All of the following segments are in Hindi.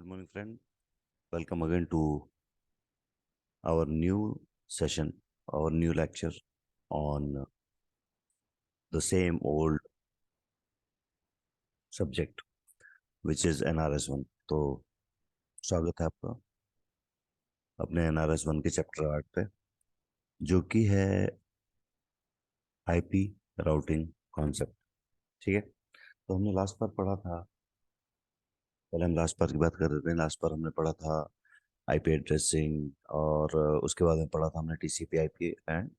Good morning, friend. Welcome again to our new session, our new lecture on the same old subject, which is NRS 1. तो स्वागत है आपका अपने NRS 1 के चैप्टर 8 पे, जो कि है आईपी राउटिंग कॉन्सेप्ट। ठीक है, तो हमने लास्ट बार पढ़ा था। पहले हम लास्ट बार की बात कर रहे थे। लास्ट बार हमने पढ़ा था आईपी एड्रेसिंग, और उसके बाद में पढ़ा था हमने TCP IP and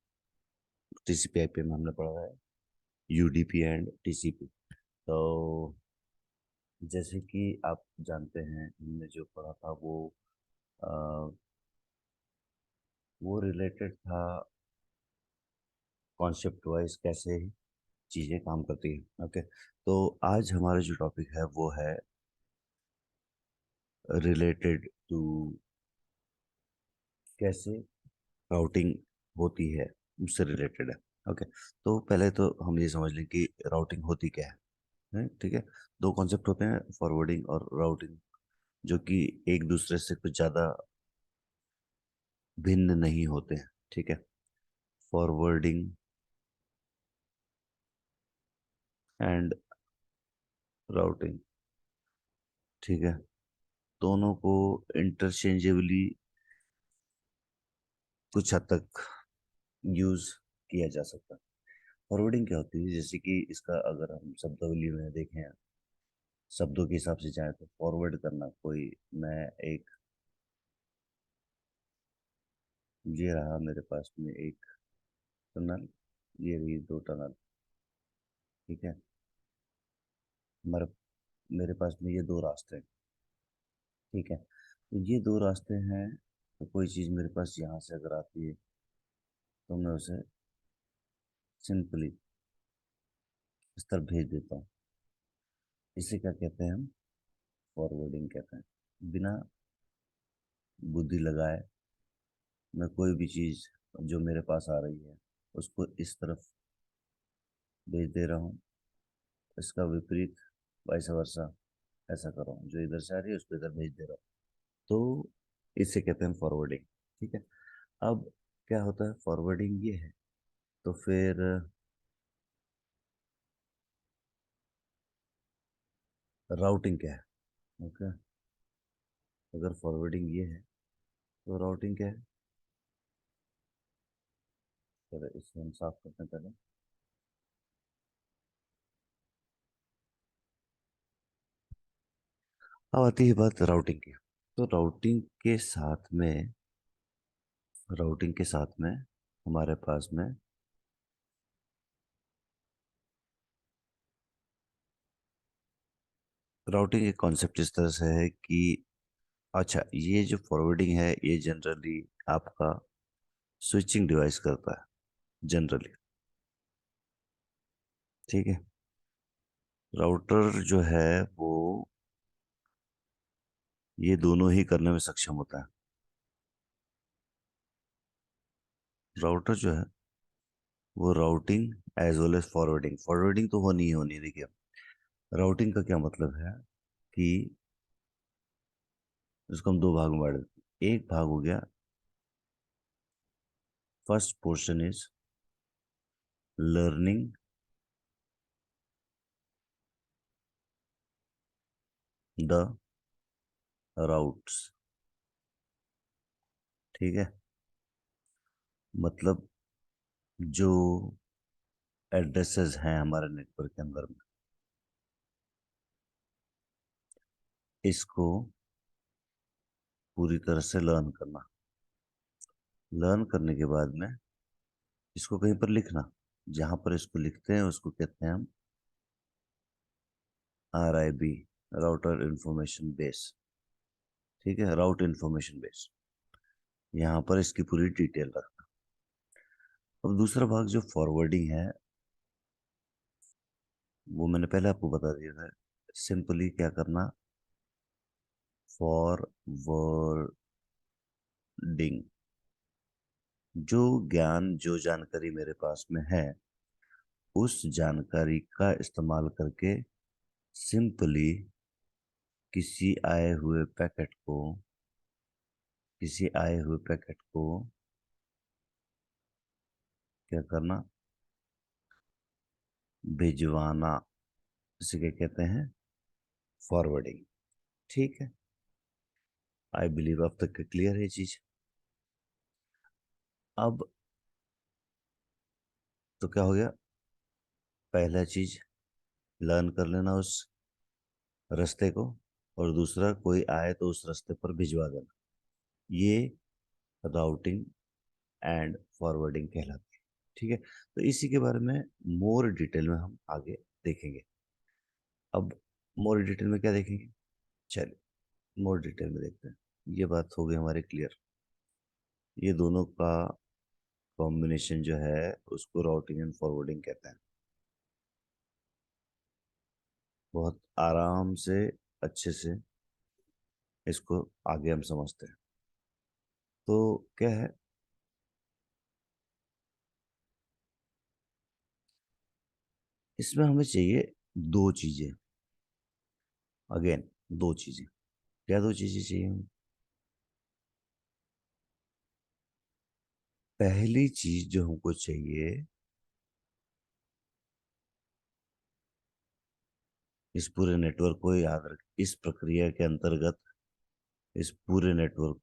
TCP IP में हमने पढ़ा है यूडीपी एंड टीसीपी। तो जैसे कि आप जानते हैं, हमने जो पढ़ा था वो रिलेटेड था कॉन्सेप्ट वाइज कैसे चीज़ें काम करती हैं। ओके, तो आज हमारा जो टॉपिक है वो है रिलेटेड टू कैसे राउटिंग होती है, उससे रिलेटेड है। ओके, तो पहले तो हम ये समझ लें कि राउटिंग होती क्या है। ठीक है, दो कॉन्सेप्ट होते हैं, फॉरवर्डिंग और राउटिंग, जो कि एक दूसरे से कुछ ज़्यादा भिन्न नहीं होते हैं। ठीक है, फॉरवर्डिंग एंड राउटिंग, ठीक है, दोनों को इंटरचेंजेबली कुछ हद तक यूज किया जा सकता है। फॉरवर्डिंग क्या होती है, जैसे कि इसका अगर हम शब्दावली में देखें, शब्दों के हिसाब से जाए तो फॉरवर्ड करना, कोई मैं एक, ये रहा मेरे पास में एक टनल, ये रही दो टनल। ठीक है, मेरे मेरे पास में ये दो रास्ते हैं। ठीक है, तो ये दो रास्ते हैं, तो कोई चीज़ मेरे पास यहाँ से अगर आती है तो मैं उसे सिंपली इस तरफ भेज देता हूँ। इसे क्या कहते हैं हम? फॉरवर्डिंग कहते हैं। बिना बुद्धि लगाए मैं कोई भी चीज़ जो मेरे पास आ रही है उसको इस तरफ भेज दे रहा हूँ, इसका विपरीत वाइस वर्सा ऐसा कर रहा हूँ, जो इधर से आ रही है उसको इधर भेज दे रहा हूँ। तो इसे कहते हैं फॉरवर्डिंग। ठीक है, अब क्या होता है, फॉरवर्डिंग ये है, तो फिर राउटिंग क्या है? ओके, अगर फॉरवर्डिंग ये है तो राउटिंग क्या है? चलो इसे हम साफ करते हैं पहले। अब आती है बात राउटिंग की। तो राउटिंग के साथ में हमारे पास में राउटिंग एक कॉन्सेप्ट इस तरह से है कि, अच्छा, ये जो फॉरवर्डिंग है ये जनरली आपका स्विचिंग डिवाइस करता है जनरली। ठीक है, राउटर जो है वो ये दोनों ही करने में सक्षम होता है। राउटर जो है वो routing as well as forwarding, forwarding तो होनी ही होनी है। देखिए, राउटिंग का क्या मतलब है कि इसको हम दो भाग में बांट देते हैं। एक भाग हो गया, first portion is learning the routes. ठीक है, मतलब जो एड्रेसेस हैं हमारे नेटवर्क के अंदर में, इसको पूरी तरह से लर्न करना। लर्न करने के बाद में इसको कहीं पर लिखना। जहां पर इसको लिखते हैं उसको कहते हैं हम RIB, राउटर इंफॉर्मेशन बेस। ठीक है, राउट इंफॉर्मेशन बेस, यहाँ पर इसकी पूरी डिटेल रखना। अब दूसरा भाग जो फॉरवर्डिंग है, वो मैंने पहले आपको बता दिया था। सिंपली क्या करना, फॉरवर्डिंग, जो ज्ञान जो जानकारी मेरे पास में है उस जानकारी का इस्तेमाल करके सिंपली किसी आए हुए पैकेट को किसी आए हुए पैकेट को क्या करना, भिजवाना, इसे क्या कहते हैं, फॉरवर्डिंग। ठीक है, आई बिलीव अब तक क्लियर है ये चीज। अब तो क्या हो गया, पहला चीज लर्न कर लेना उस रास्ते को, और दूसरा कोई आए तो उस रास्ते पर भिजवा देना। ये राउटिंग एंड फॉरवर्डिंग कहलाती है। ठीक है, तो इसी के बारे में मोर डिटेल में हम आगे देखेंगे। अब मोर डिटेल में क्या देखेंगे, चलिए मोर डिटेल में देखते हैं। ये बात हो गई हमारी क्लियर। ये दोनों का कॉम्बिनेशन जो है उसको राउटिंग एंड फॉरवर्डिंग कहते हैं। बहुत आराम से, अच्छे से इसको आगे हम समझते हैं। तो क्या है, इसमें हमें चाहिए दो चीजें। अगेन, दो चीजें। क्या दो चीजें चाहिए हमें? पहली चीज जो हमको चाहिए, इस पूरे नेटवर्क को याद रख, इस प्रक्रिया के अंतर्गत इस पूरे नेटवर्क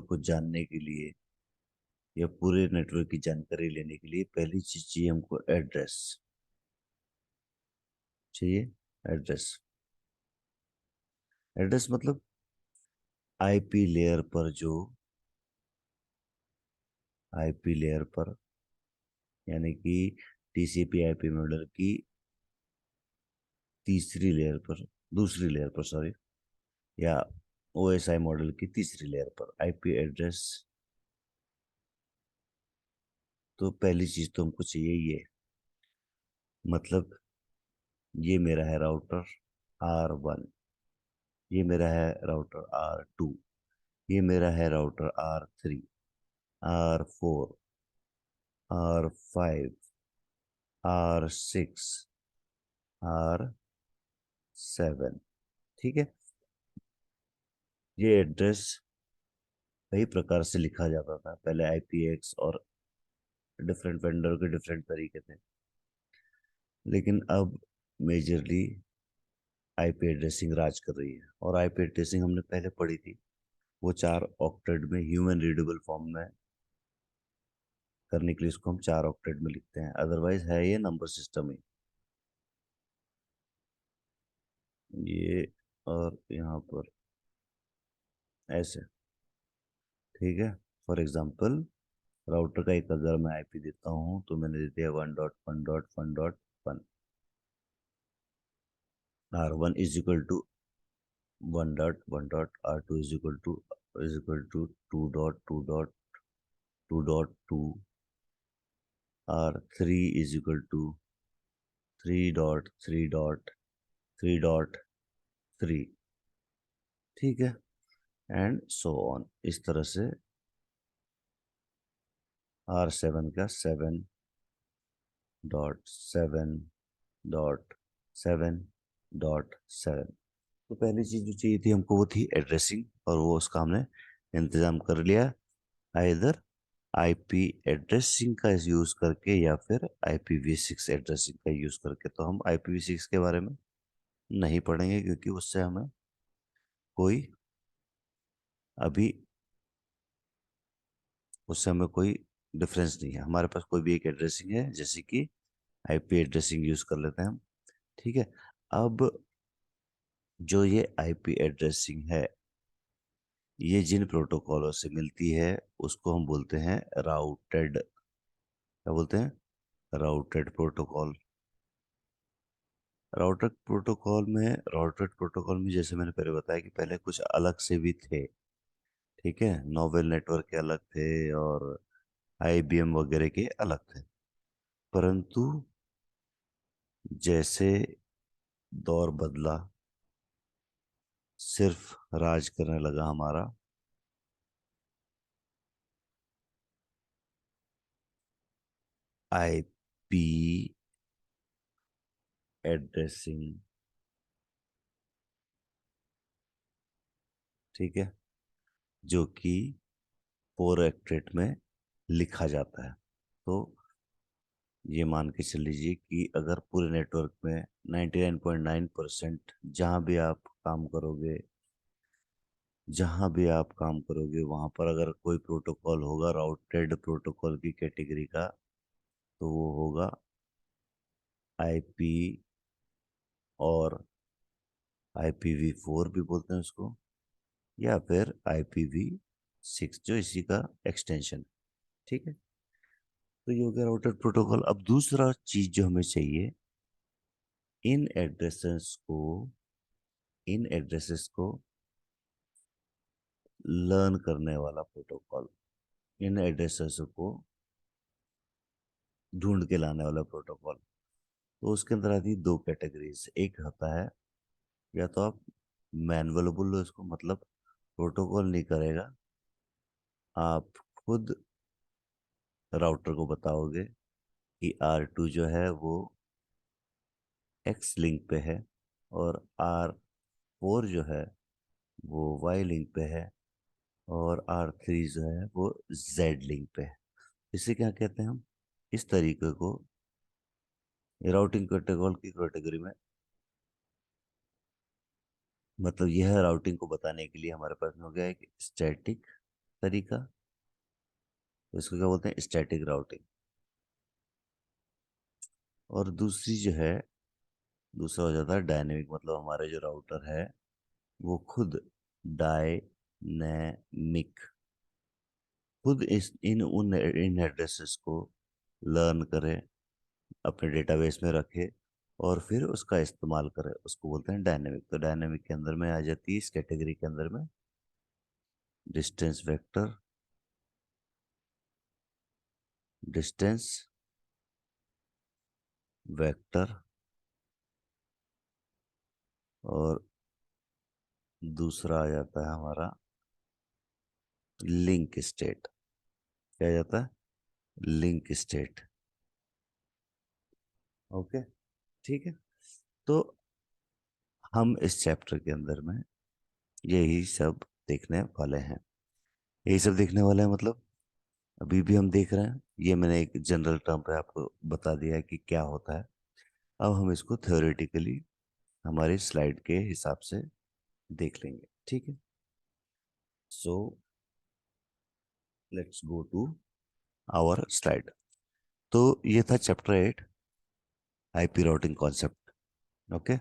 को जानने के लिए या पूरे नेटवर्क की जानकारी लेने के लिए पहली चीज चाहिए हमको एड्रेस। चाहिए एड्रेस। एड्रेस मतलब आईपी लेयर पर जो, आईपी लेयर पर यानी कि टीसीपी आईपी मॉडल की तीसरी लेयर पर, दूसरी लेयर पर सॉरी, या ओएसआई मॉडल की तीसरी लेयर पर आईपी एड्रेस। तो पहली चीज तो हमको चाहिए ये, मतलब ये मेरा है राउटर R1, ये मेरा है राउटर R2, ये मेरा है router R3, R4, R5, R6, R7। ठीक है, ये एड्रेस कई प्रकार से लिखा जाता था पहले, आईपीएक्स और डिफरेंट वेंडर के डिफरेंट तरीके थे। लेकिन अब मेजरली आईपी एड्रेसिंग राज कर रही है, और आईपी एड्रेसिंग हमने पहले पढ़ी थी, वो 4 ऑक्टेट में ह्यूमन रीडेबल फॉर्म में करने के लिए इसको हम 4 ऑक्टेट में लिखते हैं, अदरवाइज है ये नंबर सिस्टम ही। ये और यहाँ पर ऐसे। ठीक है, फॉर एग्जाम्पल राउटर का एक अगर मैं आईपी देता हूँ तो मैंने दे दिया 1.1.1.1। R1 = 1.1. R2 = 2.2.2.2. R3 = 3.3.3.3। ठीक है, एंड सो ऑन, इस तरह से R7 का 7.7.7.7। तो पहली चीज जो चाहिए थी हमको वो थी एड्रेसिंग, और वो उसका हमने इंतजाम कर लिया, आइदर आईपी एड्रेसिंग का यूज करके या फिर IPv6 एड्रेसिंग का यूज करके। तो हम IPv6 के बारे में नहीं पढ़ेंगे क्योंकि कोई अभी उससे हमें कोई डिफरेंस नहीं है। हमारे पास कोई भी एक एड्रेसिंग है, जैसे कि आईपी एड्रेसिंग यूज कर लेते हैं हम। ठीक है, अब जो ये आईपी एड्रेसिंग है, ये जिन प्रोटोकॉलों से मिलती है उसको हम बोलते हैं राउटेड। क्या बोलते हैं? Routed protocol. राउटेड प्रोटोकॉल में जैसे मैंने पहले बताया कि पहले कुछ अलग से भी थे। ठीक है, नोवेल नेटवर्क के अलग थे और आईबीएम वगैरह के अलग थे। परंतु जैसे दौर बदला, सिर्फ राज करने लगा हमारा आईपी एड्रेसिंग, ठीक है, जो कि पोर एक्ट्रेट में लिखा जाता है। तो ये मान के चल लीजिए कि अगर पूरे नेटवर्क में 99.9% जहाँ भी आप काम करोगे, जहाँ भी आप काम करोगे वहाँ पर अगर कोई प्रोटोकॉल होगा राउटेड प्रोटोकॉल की कैटेगरी का, तो वो होगा आईपी, और IPv4 भी बोलते हैं उसको, या फिर IPv6 जो इसी का एक्सटेंशन। ठीक है, तो ये हो गया राउटर प्रोटोकॉल। अब दूसरा चीज जो हमें चाहिए, इन एड्रेसेस को इन एड्रेसेस को लर्न करने वाला प्रोटोकॉल, इन एड्रेसेस को ढूंढ के लाने वाला प्रोटोकॉल। तो उसके अंदर आती है दो कैटेगरीज। एक होता है, या तो आप मैनुअल बोल लो इसको, मतलब प्रोटोकॉल नहीं करेगा, आप खुद राउटर को बताओगे कि R2 जो है वो X लिंक पे है, और R4 जो है वो Y लिंक पे है, और R3 जो है वो Z लिंक पे है। इसे क्या कहते हैं हम, इस तरीके को राउटिंग प्रोटोकॉल की कैटेगरी में, मतलब यह राउटिंग को बताने के लिए हमारे पास में हो गया एक स्टैटिक तरीका, तो इसको क्या बोलते हैं, स्टैटिक राउटिंग। और दूसरी जो है, दूसरा हो जाता है डायनेमिक, मतलब हमारे जो राउटर है वो खुद डायनेमिक, खुद इस इन उन इन एड्रेसेस को लर्न करे, अपने डेटाबेस में रखे, और फिर उसका इस्तेमाल करे, उसको बोलते हैं डायनेमिक। तो डायनेमिक के अंदर में आ जाती है इस कैटेगरी के अंदर में डिस्टेंस वेक्टर, डिस्टेंस वेक्टर, और दूसरा आ जाता है हमारा लिंक स्टेट। क्या आ जाता है, लिंक स्टेट। ओके, ठीक है। तो हम इस चैप्टर के अंदर में यही सब देखने वाले हैं। यही सब देखने वाले हैं, मतलब अभी भी हम देख रहे हैं। ये मैंने एक जनरल टर्म पे आपको बता दिया है कि क्या होता है। अब हम इसको थ्योरेटिकली हमारी स्लाइड के हिसाब से देख लेंगे, ठीक है। So let's go to our slide. तो ये था chapter 8, IP routing concept. Okay,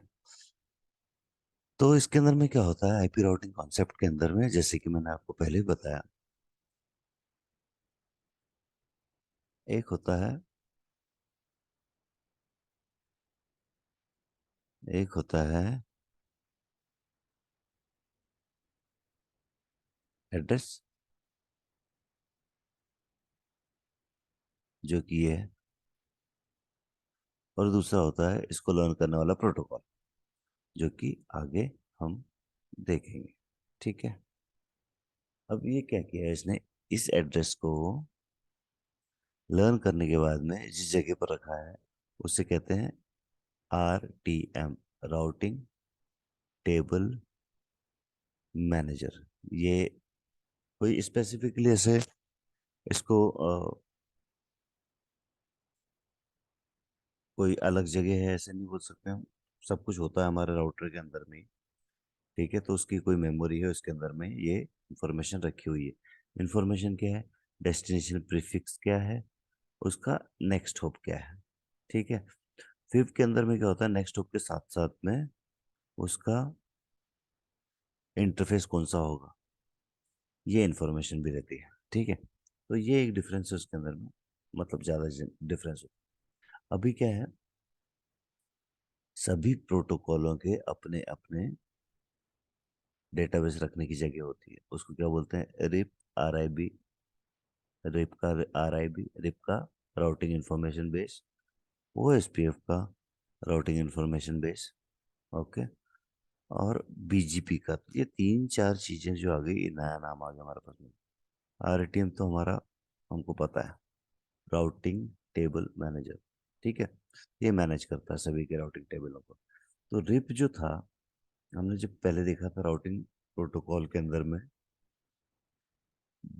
तो इसके अंदर में क्या होता है, आईपी राउटिंग कॉन्सेप्ट के अंदर में, जैसे कि मैंने आपको पहले ही बताया, एक होता है, एक होता है एड्रेस, जो कि ये है, और दूसरा होता है इसको लर्न करने वाला प्रोटोकॉल, जो कि आगे हम देखेंगे, ठीक है। अब ये क्या किया है इसने, इस एड्रेस को लर्न करने के बाद में जिस जगह पर रखा है उसे कहते हैं RTM, राउटिंग टेबल मैनेजर। ये कोई स्पेसिफिकली ऐसे इसको कोई अलग जगह है ऐसे नहीं बोल सकते हम। सब कुछ होता है हमारे राउटर के अंदर में ही, ठीक है। तो उसकी कोई मेमोरी है, उसके अंदर में ये इंफॉर्मेशन रखी हुई है। इंफॉर्मेशन क्या है, डेस्टिनेशन प्रीफिक्स क्या है, उसका नेक्स्ट होप क्या है, ठीक है। फिफ्थ के अंदर में क्या होता है, नेक्स्ट होप के साथ साथ में उसका इंटरफेस कौन सा होगा, ये इंफॉर्मेशन भी रहती है, ठीक है। तो ये एक डिफरेंस है उसके अंदर में, मतलब ज़्यादा डिफरेंस हो। अभी क्या है, सभी प्रोटोकॉलों के अपने अपने डेटाबेस रखने की जगह होती है। उसको क्या बोलते हैं, रिप, RIB, रिप का RIB, रिप का राउटिंग इंफॉर्मेशन बेस, OSPF का राउटिंग इंफॉर्मेशन बेस, ओके, और BGP का। ये तीन चार चीजें जो आ गई, ये नया नाम आ गया हमारे पास में। RTM तो हमारा हमको पता है, राउटिंग टेबल मैनेजर। ठीक है, ये मैनेज करता है सभी के राउटिंग टेबलों को। तो रिप जो था, हमने जब पहले देखा था राउटिंग प्रोटोकॉल के अंदर में,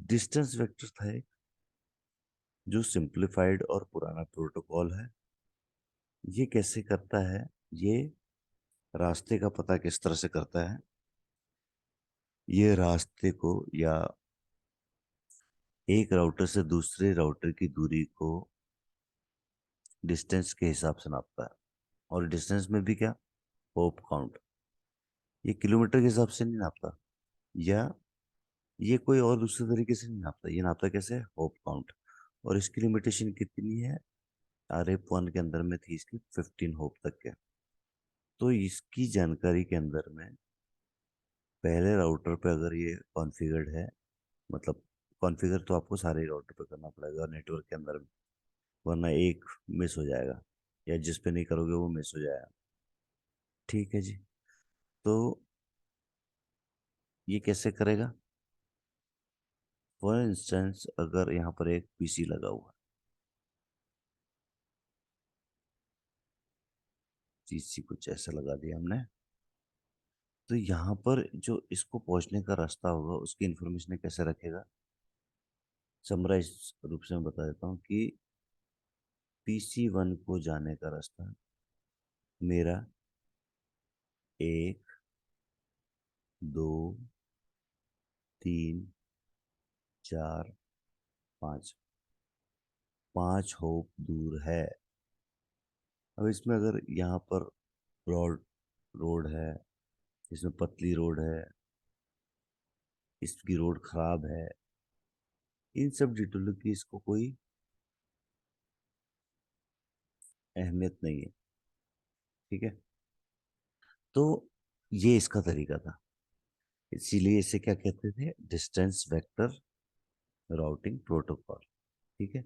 डिस्टेंस वेक्टर था एक, जो सिंप्लीफाइड और पुराना प्रोटोकॉल है। ये कैसे करता है? ये रास्ते का पता किस तरह से करता है? ये रास्ते को या एक राउटर से दूसरे राउटर की दूरी को डिस्टेंस के हिसाब से नापता है। और डिस्टेंस में भी क्या? Hope count. ये किलोमीटर के हिसाब से नहीं नापता, या ये कोई और दूसरे तरीके से नहीं नापता। ये नापता कैसे? Hope count. और इसकी लिमिटेशन कितनी है? आर एफ वन के अंदर में थी इसकी 15 होप तक के। तो इसकी जानकारी के अंदर में पहले राउटर पे अगर ये कॉन्फ़िगर्ड है, मतलब कॉन्फ़िगर तो आपको सारे राउटर पे करना पड़ेगा नेटवर्क के अंदर में, वरना एक मिस हो जाएगा, या जिस पे नहीं करोगे वो मिस हो जाएगा। ठीक है जी। तो ये कैसे करेगा? फॉर इंस्टेंस अगर यहाँ पर एक पीसी लगा हुआ है, पीसी कुछ ऐसा लगा दिया हमने, तो यहाँ पर जो इसको पहुंचने का रास्ता होगा उसकी इंफॉर्मेशन कैसे रखेगा? समराइज रूप से मैं बता देता हूँ कि पीसी वन को जाने का रास्ता मेरा 1, 2, 3, 4, 5, 5 होप दूर है। अब इसमें अगर यहाँ पर ब्रॉड रोड है, इसमें पतली रोड है, इसकी रोड खराब है, इन सब डिटेलों की इसको कोई अहमियत नहीं है। ठीक है, तो ये इसका तरीका था। इसीलिए इसे क्या कहते थे? Distance vector routing protocol. ठीक है।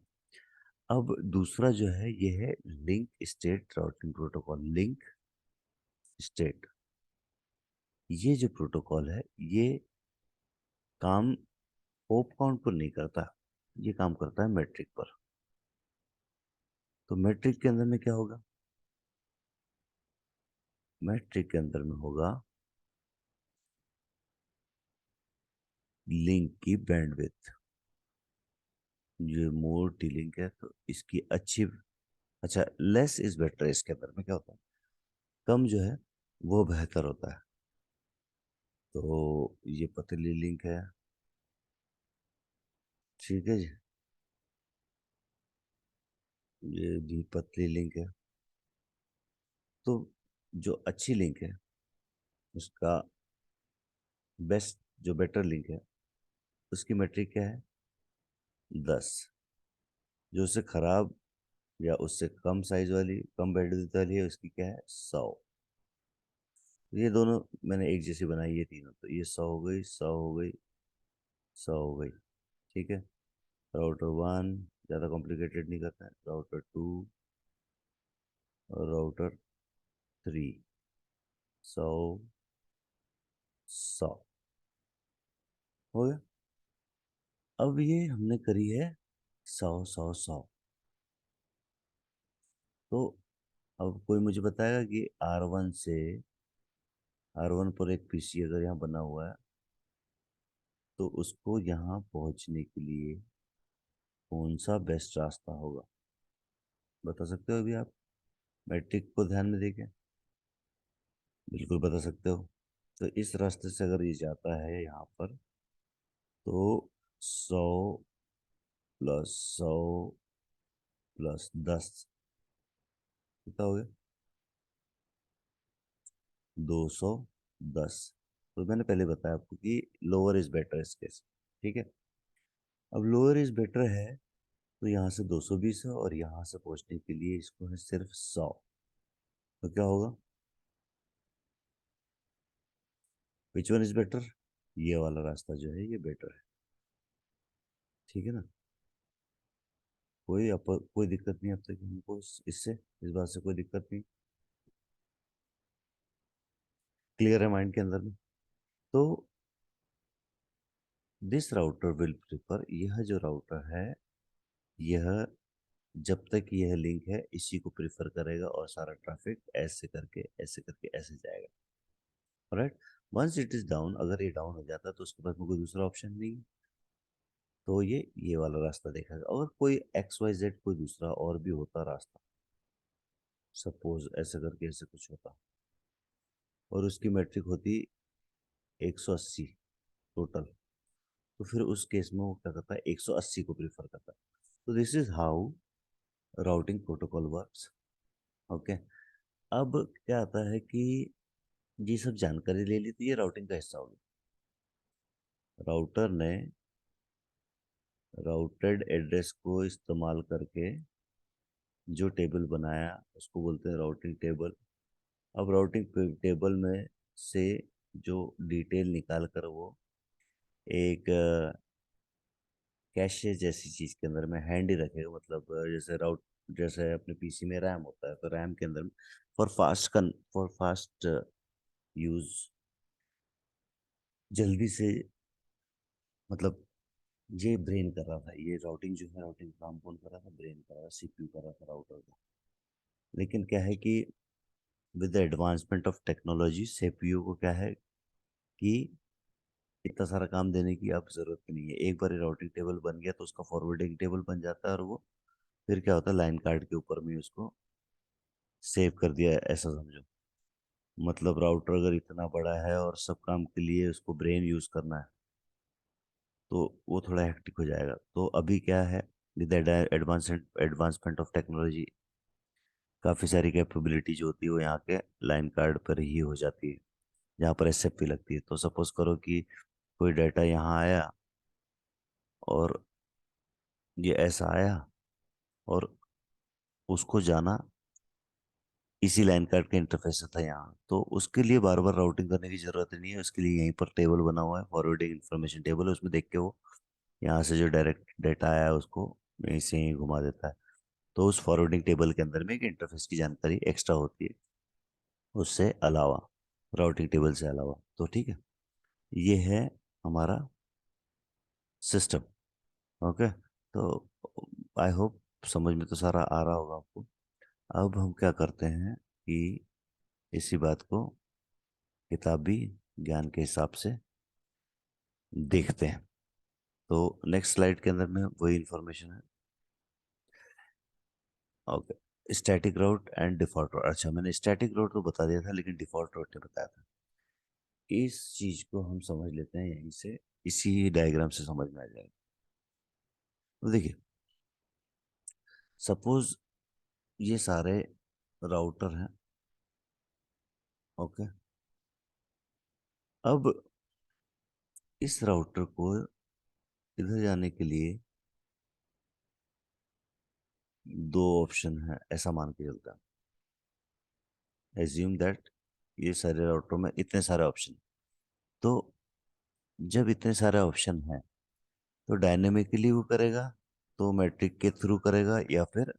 अब दूसरा जो है ये है link state routing protocol. Link state, ये जो प्रोटोकॉल है ये काम होप काउंट पर नहीं करता, ये काम करता है मैट्रिक पर। तो मैट्रिक के अंदर में क्या होगा? मैट्रिक के अंदर में होगा लिंक की बैंडविड्थ। ये मोर टी लिंक है तो इसकी अच्छी, अच्छा लेस इज बेटर, इसके अंदर में क्या होता है? कम जो है वो बेहतर होता है। तो ये पतली लिंक है, ठीक है जी, ये भी पतली लिंक है। तो जो अच्छी लिंक है उसका बेस्ट, जो बेटर लिंक है उसकी मेट्रिक क्या है? 10। जो उससे खराब या उससे कम साइज वाली, कम बैंडविड्थ वाली है, उसकी क्या है? 100। ये दोनों मैंने एक जैसी बनाई है तीनों, तो ये 100 हो गई, 100 हो गई, 100 हो गई। ठीक है। राउटर वन ज़्यादा कॉम्प्लिकेटेड नहीं करता है, राउटर टू और राउटर थ्री, 100, 100 हो गया। अब ये हमने करी है 100, 100, 100। तो अब कोई मुझे बताएगा कि R1 से, R1 पर एक पीसी अगर यहाँ बना हुआ है, तो उसको यहाँ पहुँचने के लिए कौन सा बेस्ट रास्ता होगा? बता सकते हो अभी आप? मैट्रिक को ध्यान में देके बिल्कुल बता सकते हो। तो इस रास्ते से अगर ये जाता है यहाँ पर, तो 100 प्लस 100 प्लस 10 कितना हो गया? 210। तो मैंने पहले बताया आपको कि लोअर इज बेटर इस केस। ठीक है। अब लोअर इज बेटर है, तो यहाँ से 220 है और यहाँ से पहुँचने के लिए इसको है सिर्फ 100। तो क्या होगा? Which one is better? ये वाला रास्ता जो है ये बेटर है। ठीक है ना? कोई दिक्कत नहीं अब तक हमको इससे, इस बात से कोई दिक्कत नहीं। क्लियर है माइंड के अंदर में? तो दिस राउटर विल प्रिफर, यह जो राउटर है यह जब तक यह लिंक है इसी को प्रिफर करेगा और सारा ट्रैफिक ऐसे करके ऐसे जाएगा। Right. Once it is down, अगर ये डाउन हो जाता है तो उसके पास में कोई दूसरा ऑप्शन नहीं है, तो ये वाला रास्ता देखेगा। अगर कोई XYZ कोई दूसरा और भी होता रास्ता, सपोज ऐसे करके ऐसे कुछ होता, और उसकी मैट्रिक होती 180 टोटल, तो फिर उस केस में वो क्या करता है, 180 को प्रीफर करता है। तो this is how routing protocol works. Okay. अब क्या आता है कि ये सब जानकारी ले ली तो ये राउटिंग का हिस्सा होगी। राउटर ने राउटेड एड्रेस को इस्तेमाल करके जो टेबल बनाया उसको बोलते हैं राउटिंग टेबल। अब राउटिंग टेबल में से जो डिटेल निकाल कर वो एक कैशे जैसी चीज के अंदर में हैंडी रखेगा, मतलब जैसे राउट, जैसे अपने पीसी में रैम होता है, तो रैम के अंदर में फॉर फास्ट यूज, जल्दी से, मतलब ये ब्रेन कर रहा था, ये राउटिंग जो है, राउटिंग काम कौन कर रहा था, ब्रेन कर रहा था, सीपीयू कर रहा था राउटर का। लेकिन क्या है कि with the advancement of technology CPU को क्या है कि इतना सारा काम देने की अब जरूरत नहीं है। एक बार राउटिंग टेबल बन गया तो उसका फॉरवर्डिंग टेबल बन जाता है, और वो फिर क्या होता है, लाइन कार्ड के ऊपर में उसको सेव कर दिया ऐसा समझो। मतलब राउटर अगर इतना बड़ा है और सब काम के लिए उसको ब्रेन यूज करना है तो वो थोड़ा हेक्टिक हो जाएगा। तो अभी क्या है, विद एडवांसमेंट ऑफ टेक्नोलॉजी काफ़ी सारी कैपेबिलिटी जो होती है वो यहाँ के लाइन कार्ड पर ही हो जाती है, जहाँ पर एसएफपी लगती है। तो सपोज करो कि कोई डाटा यहाँ आया और ये ऐसा आया, और उसको जाना इसी लाइन कार्ड के इंटरफेस से था यहाँ, तो उसके लिए बार बार राउटिंग करने की जरूरत नहीं है। उसके लिए यहीं पर टेबल बना हुआ है, फॉरवर्डिंग इन्फॉर्मेशन टेबल है, उसमें देख के वो यहाँ से जो डायरेक्ट डाटा आया है उसको यहीं से यहीं घुमा देता है। तो उस फॉरवर्डिंग टेबल के अंदर में एक इंटरफेस की जानकारी एक्स्ट्रा होती है उससे अलावा, राउटिंग टेबल से अलावा। तो ठीक है, ये है हमारा सिस्टम। ओके। तो आई होप समझ में तो सारा आ रहा होगा आपको। अब हम क्या करते हैं कि इसी बात को किताबी ज्ञान के हिसाब से देखते हैं। तो नेक्स्ट स्लाइड के अंदर में वही इंफॉर्मेशन है। Okay, static route and default route. अच्छा, मैंने स्टैटिक रूट तो बता दिया था लेकिन डिफॉल्ट रूट नहीं बताया था। इस चीज को हम समझ लेते हैं यहीं से, इसी डायग्राम से समझ में आ जाएगा। तो देखिए, सपोज ये सारे राउटर हैं। ओके। अब इस राउटर को इधर जाने के लिए दो ऑप्शन है ऐसा मान के चलता है। एज्यूम दैट ये सारे राउटर में इतने सारे ऑप्शन, तो जब इतने सारे ऑप्शन हैं तो डायनेमिकली वो करेगा, तो मैट्रिक के थ्रू करेगा या फिर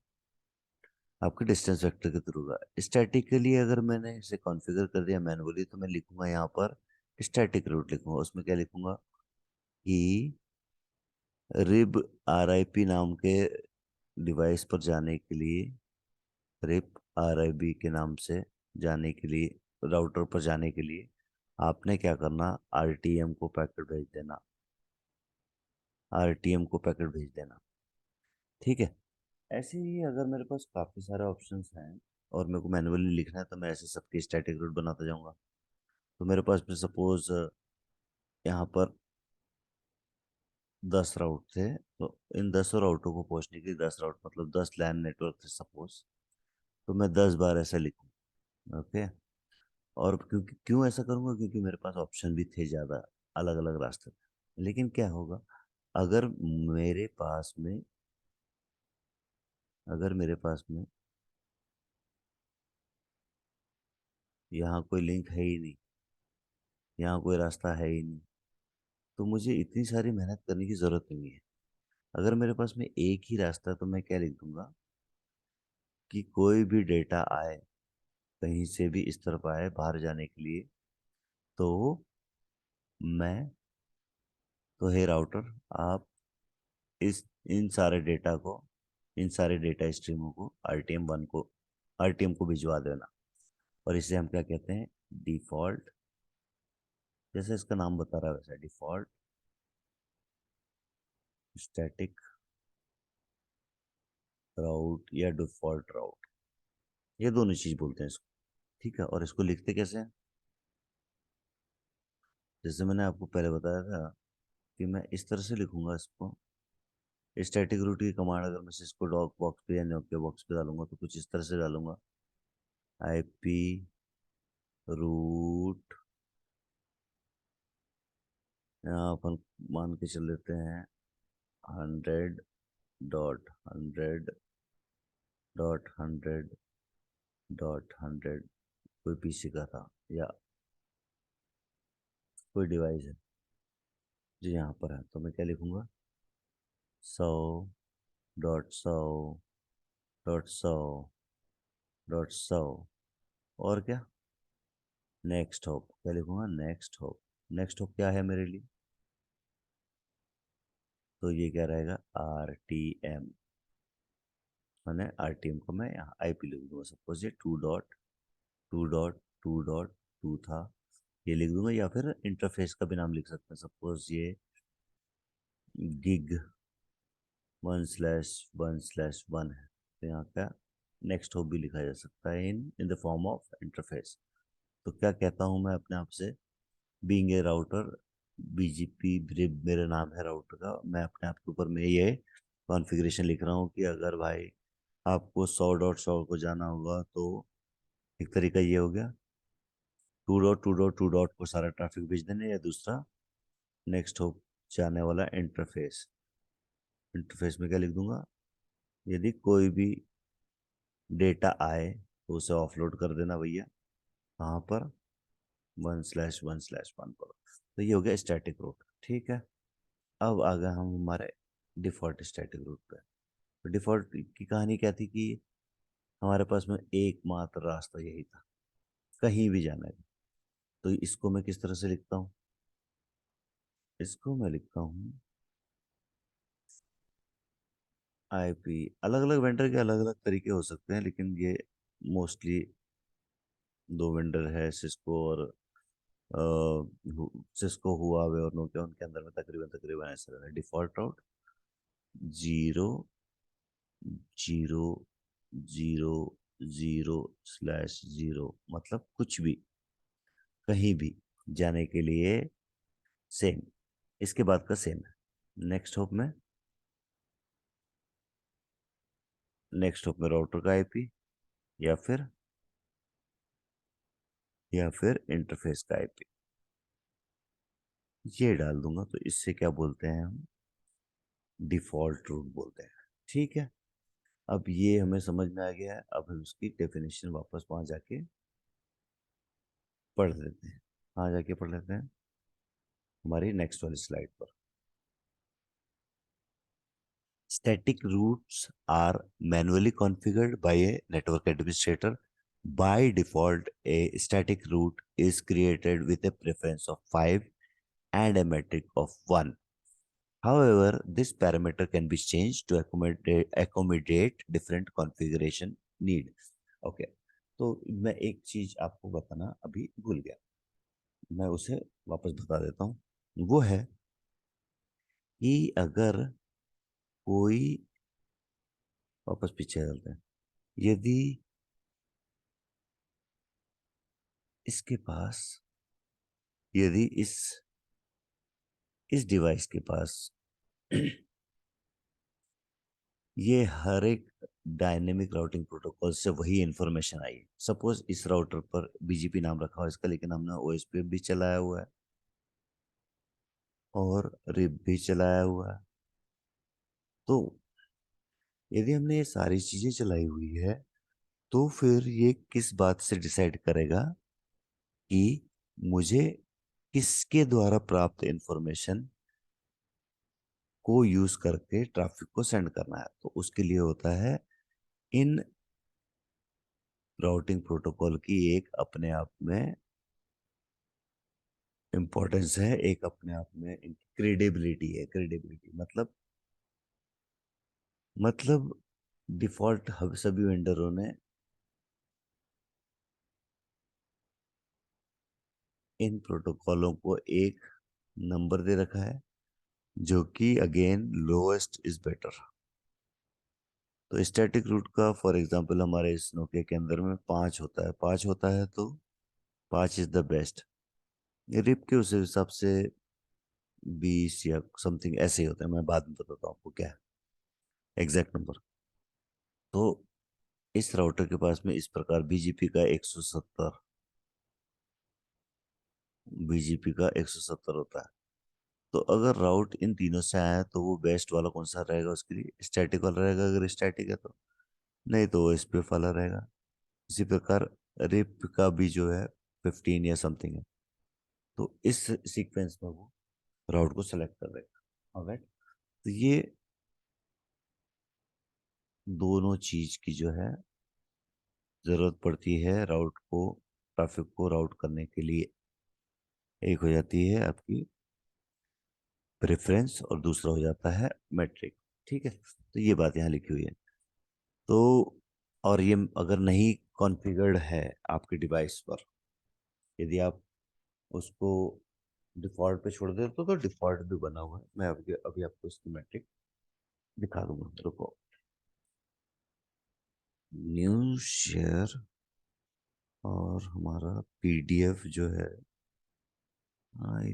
आपके डिस्टेंस वेक्टर के थ्रू का। स्टैटिकली अगर मैंने इसे कॉन्फ़िगर कर दिया मैनुअली तो मैं लिखूंगा यहाँ पर स्टैटिक रूट लिखूंगा। उसमें क्या लिखूंगा कि रिब RIP नाम के डिवाइस पर जाने के लिए, रिप RIB के नाम से जाने के लिए, राउटर पर जाने के लिए आपने क्या करना, RTM को पैकेट भेज देना, RTM को पैकेट भेज देना। ठीक है। ऐसे ही अगर मेरे पास काफ़ी सारे ऑप्शंस हैं और मेरे को मैनुअली लिखना है तो मैं ऐसे सबके स्टैटिक रूट बनाता जाऊंगा। तो मेरे पास में सपोज यहाँ पर 10 राउट थे, तो इन 10 राउटों को पहुंचने के लिए 10 राउट मतलब 10 लैन नेटवर्क थे सपोज, तो मैं 10 बार ऐसा लिखूँ। ओके। और क्योंकि क्यों ऐसा करूँगा, क्योंकि मेरे पास ऑप्शन भी थे ज़्यादा, अलग अलग रास्ते थे। लेकिन क्या होगा, अगर मेरे पास में अगर मेरे पास में यहाँ कोई लिंक है ही नहीं, यहाँ कोई रास्ता है ही नहीं, तो मुझे इतनी सारी मेहनत करने की ज़रूरत नहीं है। अगर मेरे पास में एक ही रास्ता है तो मैं क्या लिख दूंगा कि कोई भी डेटा आए, कहीं से भी इस तरफ आए बाहर जाने के लिए, तो मैं तो हे राउटर, आप इस इन सारे डेटा को इन सारे डेटा स्ट्रीमों को आरटीएम को भिजवा देना। और इसे हम क्या कहते हैं? डिफॉल्ट, जैसे इसका नाम बता रहा है वैसा, डिफॉल्ट स्टैटिक राउट या डिफॉल्ट राउट, ये दोनों चीज बोलते हैं इसको। ठीक है, और इसको लिखते कैसे हैं? जैसे मैंने आपको पहले बताया था कि मैं इस तरह से लिखूंगा इसको। स्टैटिक रूट की कमांड अगर मैं इसको डॉक बॉक्स पे या न्योक्यो बॉक्स पे डालूंगा तो कुछ इस तरह से डालूंगा, IP रूट, यहाँ अपन मान के चल लेते हैं 100.100.100.100, कोई पीसी का था या कोई डिवाइस है जो यहाँ पर है, तो मैं क्या लिखूंगा? 100.100.100.100, और क्या? नेक्स्ट हॉप, क्या लिखूंगा? Next hop. नेक्स्ट हॉप क्या है मेरे लिए? तो ये क्या रहेगा? RTM। मैंने RTM को मैं यहाँ IP लिख दूंगा, सपोज ये 2.2.2.2 था, ये लिख दूंगा। या फिर इंटरफेस का भी नाम लिख सकते हैं, सपोज ये gig1/1/1 है, तो यहाँ का नेक्स्ट हॉप भी लिखा जा सकता है in the form of interface. तो क्या कहता हूँ मैं अपने आप से? बीइंग ए राउटर, BGP ब्रिब मेरा नाम है राउटर का, मैं अपने आप के ऊपर में ये कॉन्फ़िगरेशन लिख रहा हूँ कि अगर भाई आपको 100.100 को जाना होगा तो एक तरीका ये हो गया, 2.2.2 को सारा ट्रैफिक भेज देना, या दूसरा नेक्स्ट हो जाने वाला इंटरफेस। इंटरफेस में क्या लिख दूंगा? यदि कोई भी डेटा आए तो उसे ऑफलोड कर देना भैया, कहाँ पर? 1/1/1 पर। तो ये हो गया स्टैटिक रूट। ठीक है, अब आ गए हम हमारे डिफॉल्ट स्टैटिक रूट पे। तो डिफॉल्ट की कहानी क्या थी कि हमारे पास में एकमात्र रास्ता यही था, कहीं भी जाना है। तो इसको मैं किस तरह से लिखता हूँ? इसको मैं लिखता हूँ IP। अलग अलग वेंडर के अलग अलग तरीके हो सकते हैं, लेकिन ये मोस्टली दो वेंडर है, सिस्को और सिस्को, हुआवे और नोकिया, उनके अंदर में तकरीबन तकरीबन ऐसा है। डिफॉल्ट राउट 0 0 0 0/0, मतलब कुछ भी, कहीं भी जाने के लिए सेम, इसके बाद का सेम है। नेक्स्ट होप में नेक्स्ट होप में राउटर का IP, या फिर इंटरफेस का IP, ये डाल दूंगा। तो इससे क्या बोलते हैं हम? डिफॉल्ट रूट बोलते हैं। ठीक है, अब ये हमें समझ में आ गया है। अब हम उसकी डेफिनेशन वापस वहां जाके पढ़ लेते हैं। वहां जाके पढ़ लेते हैं हमारी नेक्स्ट वाली स्लाइड पर। Static routes are manually configured by a network administrator. By default, a static route is created with a preference of 5 and a metric of 1. However, this parameter can be changed to accommodate different configuration need. Okay, तो मैं एक चीज आपको बताना अभी भूल गया, मैं उसे वापस बता देता हूँ। वो है कि अगर कोई, वापस पीछे चलते हैं, यदि इसके पास, यदि इस डिवाइस के पास ये हर एक डायनेमिक राउटिंग प्रोटोकॉल से वही इंफॉर्मेशन आई, सपोज इस राउटर पर BGP नाम रखा हुआ इसका, लेकिन हमने OSPF भी चलाया हुआ है और RIP भी चलाया हुआ है। तो यदि हमने ये सारी चीजें चलाई हुई है, तो फिर ये किस बात से डिसाइड करेगा कि मुझे किसके द्वारा प्राप्त इंफॉर्मेशन को यूज करके ट्रैफिक को सेंड करना है? तो उसके लिए होता है इन राउटिंग प्रोटोकॉल की एक अपने आप में इम्पोर्टेंस है, एक अपने आप में क्रेडिबिलिटी है। क्रेडिबिलिटी मतलब डिफॉल्ट सभी वेंडरों ने इन प्रोटोकॉलों को एक नंबर दे रखा है, जो कि अगेन लोएस्ट इज बेटर। तो स्टैटिक रूट का फॉर एग्जांपल हमारे इस नोकिया के अंदर में 5 होता है तो 5 इज द बेस्ट। रिप के उस हिसाब से 20 या समथिंग ऐसे ही होता है, मैं बाद में बताता हूँ आपको क्या है एग्जैक्ट नंबर। तो इस राउटर के पास में इस प्रकार बीजीपी का 170 होता है। तो अगर राउट इन तीनों से आया है तो वो बेस्ट वाला कौन सा रहेगा उसके लिए? स्टैटिक वाला रहेगा अगर स्टैटिक है तो, नहीं तो वो एसपीएफ वाला रहेगा। इसी प्रकार रिप का भी जो है 15 या समथिंग है। तो इस सीक्वेंस में वो राउट को सेलेक्ट कर देगा। ऑलराइट, तो ये दोनों चीज की जो है जरूरत पड़ती है राउट को, ट्रैफिक को राउट करने के लिए। एक हो जाती है आपकी प्रेफरेंस और दूसरा हो जाता है मेट्रिक। ठीक है, तो ये बात यहाँ लिखी हुई है। तो और ये अगर नहीं कॉन्फ़िगर्ड है आपके डिवाइस पर, यदि आप उसको डिफॉल्ट पे छोड़ देते तो डिफॉल्ट भी बना हुआ है। मैं अभी अभी आपको इसकी मैट्रिक दिखा दूंगा, रुको। न्यू शेयर और हमारा पीडीएफ जो है, I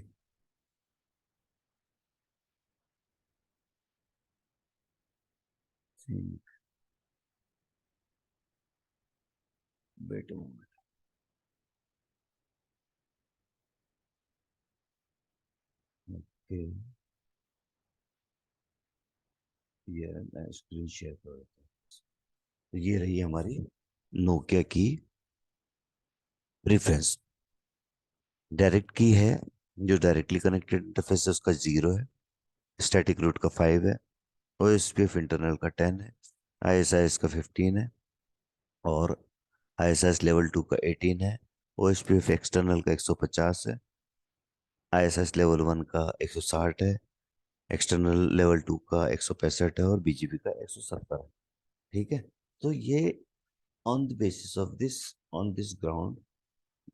think, wait a moment, okay, ये मैं स्क्रीन शेयर कर देता हूँ। तो ये रही हमारी नोकिया की प्रेफरेंस। डायरेक्ट की है, जो डायरेक्टली कनेक्टेड इंटरफेस है उसका 0 है, स्टैटिक रूट का 5 है, ओएसपीएफ इंटरनल का 10 है, आईएसआईएस का 15 है, और आईएसआईएस लेवल 2 का 18 है, ओएसपीएफ एक्सटर्नल का 150 है, आईएसआईएस लेवल 1 का 160 है, एक्सटर्नल लेवल 2 का 165 है, और बीजीपी का 170 है। ठीक है, तो ये on the basis of this, on this ground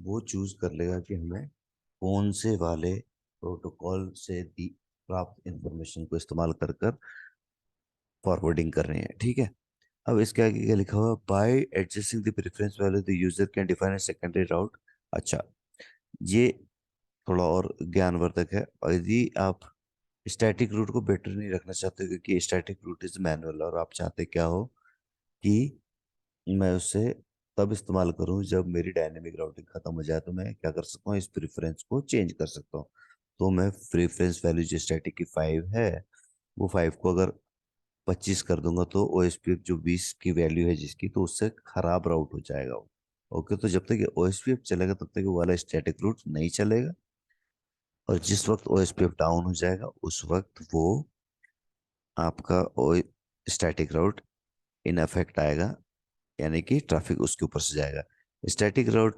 वो चूज कर लेगा कि हमें कौन से वाले प्रोटोकॉल से दी प्राप्त इंफॉर्मेशन को इस्तेमाल कर कर फॉरवर्डिंग कर रहे हैं। ठीक है, अब इसके आगे क्या लिखा हुआ है? By adjusting the preference value the user can define a secondary route. अच्छा, ये थोड़ा और ज्ञानवर्धक है। और यदि आप स्टैटिक रूट को बेटर नहीं रखना चाहते क्योंकि स्टैटिक रूट इज मैनुअल, और आप चाहते क्या हो कि मैं उसे तब इस्तेमाल करूं जब मेरी डायनेमिक राउटिंग खत्म हो जाए, तो मैं क्या कर सकता हूँ, इस प्रेफरेंस को चेंज कर सकता हूँ। तो मैं प्रेफरेंस वैल्यू जो स्टैटिक की 5 है, वो 5 को अगर 25 कर दूंगा तो ओएसपीएफ जो 20 की वैल्यू है जिसकी, तो उससे खराब राउट हो जाएगा वो। ओके, तो जब तक ये ओएसपीएफ चलेगा तब तक वो वाला स्टैटिक रूट नहीं चलेगा, और जिस वक्त ओएसपीएफ डाउन हो जाएगा उस वक्त वो आपका ओ स्टैटिक राउट इन इफेक्ट आएगा, यानी कि ट्रैफिक उसके ऊपर से जाएगा। स्टैटिक राउट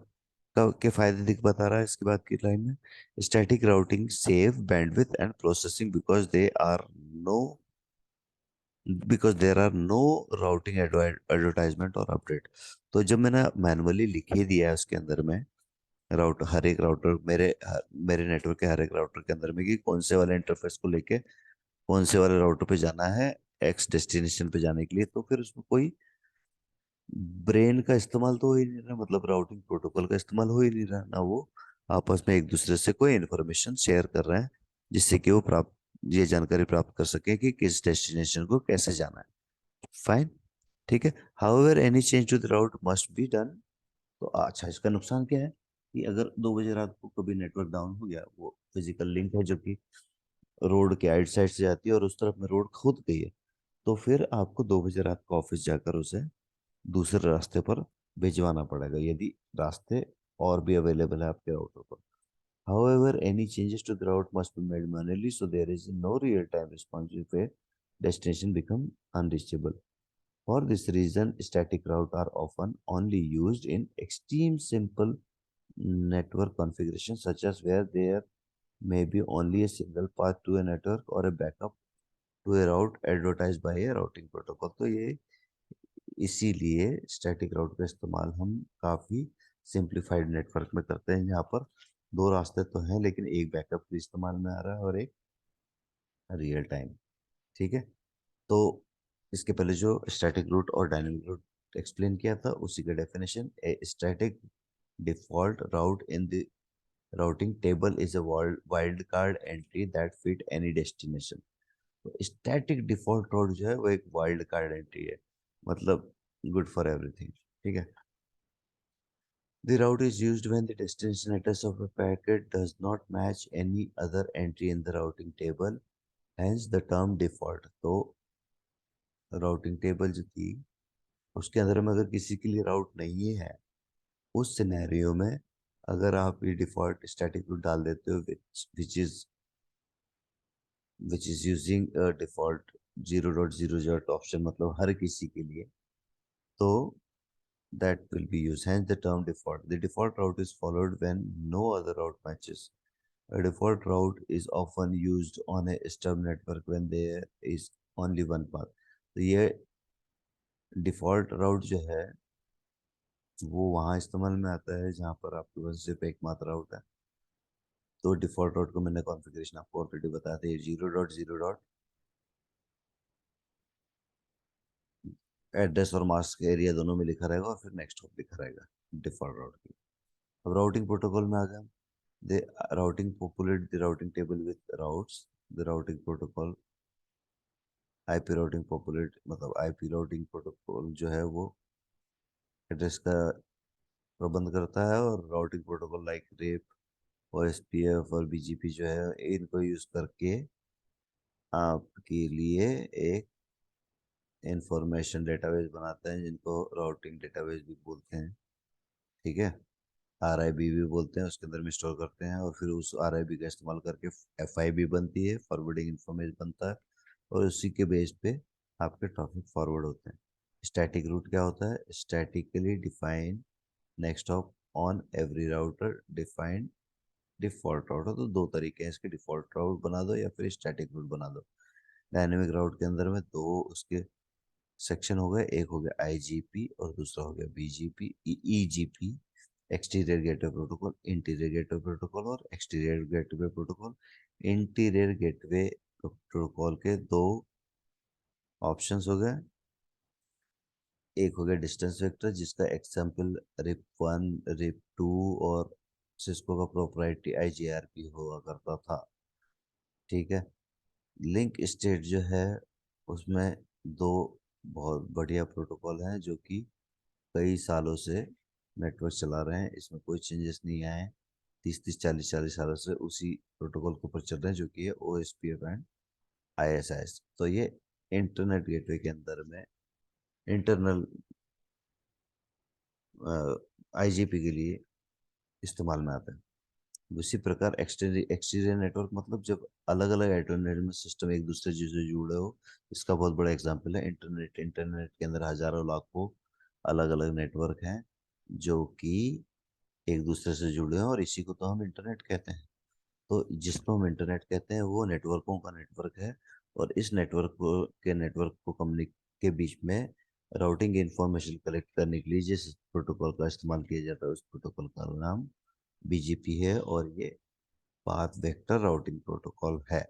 का के फायदे दिख बता रहा है इसके बाद की लाइन में। Static routing save bandwidth and processing because there are no routing advertisement और अपडेट। तो जब मैंने मैनुअली लिख ही दिया है उसके अंदर में, हर एक राउटर मेरे नेटवर्क के हर एक राउटर के अंदर में, कि कौन से वाले इंटरफेस को लेके कौन से वाले राउटर पे जाना है एक्स डेस्टिनेशन पे जाने के लिए, तो फिर उसमें कोई ब्रेन का इस्तेमाल तो हो ही नहीं रहा, मतलब राउटिंग प्रोटोकॉल का इस्तेमाल हो ही नहीं रहा ना। वो आपस में एक दूसरे से कोई इन्फॉर्मेशन शेयर कर रहे हैं जिससे कि वो प्राप्त ये जानकारी प्राप्त कर सके कि किस डेस्टिनेशन को कैसे जाना है। फाइन, ठीक है। However any change to the route must be done. तो अच्छा, इसका नुकसान क्या है कि अगर 2 बजे रात को कभी नेटवर्क डाउन हो गया, वो फिजिकल लिंक है जो कि रोड के आइट साइड से जाती है और उस तरफ में रोड खुद गई है, तो फिर आपको 2 बजे रात को ऑफिस जाकर उसे दूसरे रास्ते पर भिजवाना पड़ेगा, यदि रास्ते और भी अवेलेबल है आपके राउटर पर। However, any changes to the route must be made manually, so there is no real-time response if a destination become unreachable. For this reason, static routes are often only used in extreme simple network configurations, such as where there may be only a single path to a network or a backup to a route advertised by a routing protocol. तो ये इसीलिए स्टैटिक राउट का इस्तेमाल हम काफ़ी सिंप्लीफाइड नेटवर्क में करते हैं, जहाँ पर दो रास्ते तो हैं लेकिन एक बैकअप के इस्तेमाल में आ रहा है और एक रियल टाइम। ठीक है, तो इसके पहले जो स्टैटिक रूट और डायनेमिक रूट एक्सप्लेन किया था, उसी का definition: a static default route in the routing table is a wild card entry that fit any destination। तो स्टैटिक डिफॉल्ट राउट जो है वो एक वाइल्ड कार्ड एंट्री है, मतलब गुड फॉर एवरीथिंग। ठीक है, the route is used when the destination address of a packet does not match any other entry in the routing table, hence the term default। तो राउटिंग टेबल जो थी उसके अंदर में अगर किसी के लिए राउट नहीं है, उस सिनेरियो में अगर आप ये डिफॉल्ट स्टैटिक रूट डाल देते हो which is using default 0.00 option, मतलब हर किसी के लिए, तो that will be used, hence the term default। The default route is followed when no other route matches। A default route is often used on a stub network when there is only one path। तो ये डिफॉल्ट राउट जो है वो वहाँ इस्तेमाल में आता है जहाँ पर आपके पास सिर्फ एकमात्र राउट है। तो डिफॉल्ट राउट को मैंने कॉन्फ़िगरेशन आपको ऑलरेडी बताया था, ये 0.0 एड्रेस और मास्क एरिया दोनों में लिखा रहेगा और फिर नेक्स्ट हॉप लिखा रहेगा डिफॉल्ट राउट की। अब राउटिंग प्रोटोकॉल में आ गया। The routing populate the routing table with routes। The routing protocol IP routing populate, मतलब IP routing प्रोटोकॉल जो है वो एड्रेस का प्रबंध करता है, और राउटिंग प्रोटोकॉल लाइक रेप और एसपीएफ और बीजीपी जो है इनको यूज करके आपके लिए एक इंफॉर्मेशन डेटाबेस बनाते हैं, जिनको राउटिंग डेटाबेस भी बोलते हैं। ठीक है, आरआईबी भी बोलते हैं, उसके अंदर में स्टोर करते हैं और फिर उस आरआईबी का इस्तेमाल करके एफआईबी बनती है, फॉरवर्डिंग इंफॉर्मेशन बनता है, और उसी के बेस पे आपके ट्रैफिक फॉरवर्ड होते हैं। स्टैटिक रूट क्या होता है? Statically define next hop on every router defined default router. तो दो तरीके हैं इसके: डिफॉल्ट राउट बना दो या फिर स्टैटिक रूट बना दो। डायनेमिक राउट के अंदर में दो उसके सेक्शन हो गए, एक हो गया आईजीपी और दूसरा हो गया BGP EGP. Exterior gateway protocol, interior gateway protocol और exterior gateway protocol. Interior gateway protocol के दो ऑप्शंस हो गए, एक हो गया डिस्टेंस वेक्टर जिसका example RIP one, RIP two और सिस्को का प्रोप्राइटरी आईजीआरपी हुआ करता था। ठीक है, लिंक स्टेट जो है उसमें दो बहुत बढ़िया प्रोटोकॉल हैं जो कि कई सालों से नेटवर्क चला रहे हैं, इसमें कोई चेंजेस नहीं आए हैं। 30 30 40 40 सालों से उसी प्रोटोकॉल के ऊपर चल रहे हैं, जो कि है O S P F and I S S. तो ये इंटरनेट गेटवे के अंदर में इंटरनल आईजीपी के लिए इस्तेमाल में आते हैं। उसी प्रकार एक्सटीरियर नेटवर्क, मतलब जब अलग अलग इंटरनेट सिस्टम एक दूसरे से जुड़े हो, इसका बहुत बड़ा एग्जांपल है इंटरनेट। इंटरनेट के अंदर हजारों लाखों अलग अलग नेटवर्क हैं जो कि एक दूसरे से जुड़े हैं, और इसी को तो हम इंटरनेट कहते हैं। तो जिसको हम इंटरनेट कहते हैं वो नेटवर्कों का नेटवर्क है, और इस नेटवर्क को कम्युनिक के बीच में राउटिंग इंफॉर्मेशन कलेक्ट करने के लिए जिस प्रोटोकॉल का इस्तेमाल किया जाता है उस प्रोटोकॉल का नाम बीजीपी है, और ये पाथ वेक्टर राउटिंग प्रोटोकॉल है।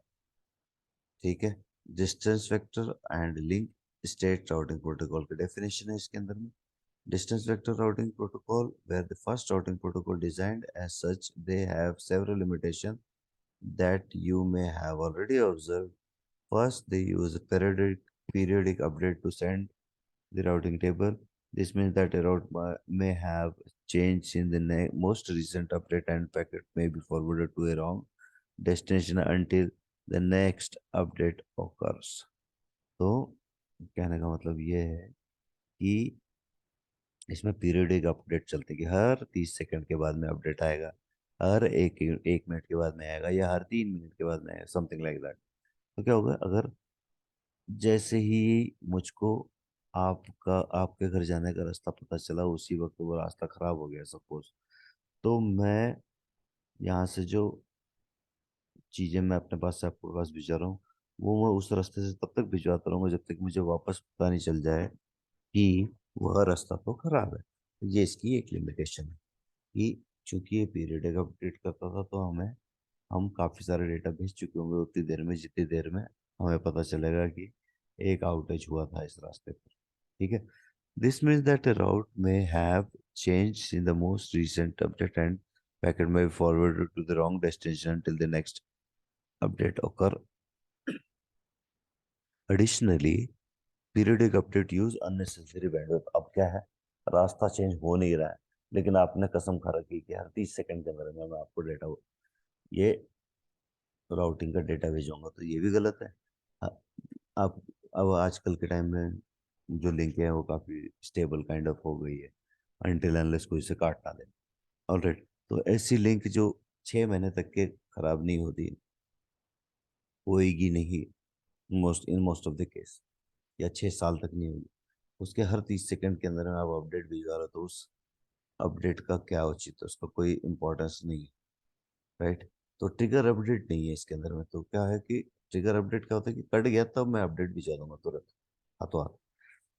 ठीक है, distance vector and link state routing protocol की डेफिनेशन है इसके अंदर में: distance vector routing protocol where the first routing protocol designed as such, they have several limitations that you may have already observed। First, they use a periodic update to send the routing table। This means that a route may have changed in the most recent update, and packet may be forwarded to a wrong destination until the next update occurs। तो कहने का मतलब ये है कि इसमें पीरियडिक अपडेट चलते हैं कि हर 30 सेकंड के बाद में अपडेट आएगा, हर एक मिनट के बाद में आएगा, या हर 3 मिनट के बाद में आएगा, समथिंग लाइक दैट। तो क्या होगा, अगर जैसे ही मुझको आपका आपके घर जाने का रास्ता पता चला, उसी वक्त वो रास्ता खराब हो गया सपोज, तो मैं यहाँ से जो चीज़ें मैं अपने पास से आपके पास भिजवा रहा हूँ, वो मैं उस रास्ते से तब तक भिजवाता रहूँगा जब तक मुझे वापस पता नहीं चल जाए कि वह रास्ता तो खराब है। तो ये इसकी एक लिमिटेशन है कि चूंकि ये पीरियडिक अपडेट करता था, तो हम काफ़ी सारे डेटा भेज चुके होंगे उतनी देर में, जितनी देर में हमें पता चलेगा कि एक आउटेज हुआ था इस रास्ते पर। ठीक है। This means that a route may have changed in the most recent update and packet may be forwarded to the wrong destination until the next update occur. Additionally, periodic update use unnecessary bandwidth. अब क्या है, रास्ता चेंज हो नहीं रहा है, लेकिन आपने कसम खा रखी कि हर 30 सेकंड के अंदर मैं आपको डेटा, ये राउटिंग का डेटा भेजूंगा, तो ये भी गलत है। अ- अब अब आजकल के टाइम में जो लिंक है वो काफ़ी स्टेबल काइंड ऑफ हो गई है, अनटिल अनलेस कोई इसे काट ना दे। ऑलराइट। तो ऐसी लिंक जो 6 महीने तक के खराब नहीं होती, होएगी नहीं, मोस्ट ऑफ द केस, या 6 साल तक नहीं होगी, उसके हर 30 सेकंड के अंदर में आप अपडेट भिजवा रहे हो, तो उस अपडेट का क्या उचित है, उसका कोई इंपॉर्टेंस नहीं है। राइट। तो ट्रिगर अपडेट नहीं है इसके अंदर में, तो क्या है कि ट्रिगर अपडेट क्या होता है कि कट गया तब मैं अपडेट भिजवा दूंगा तुरंत, हाथों हाथ।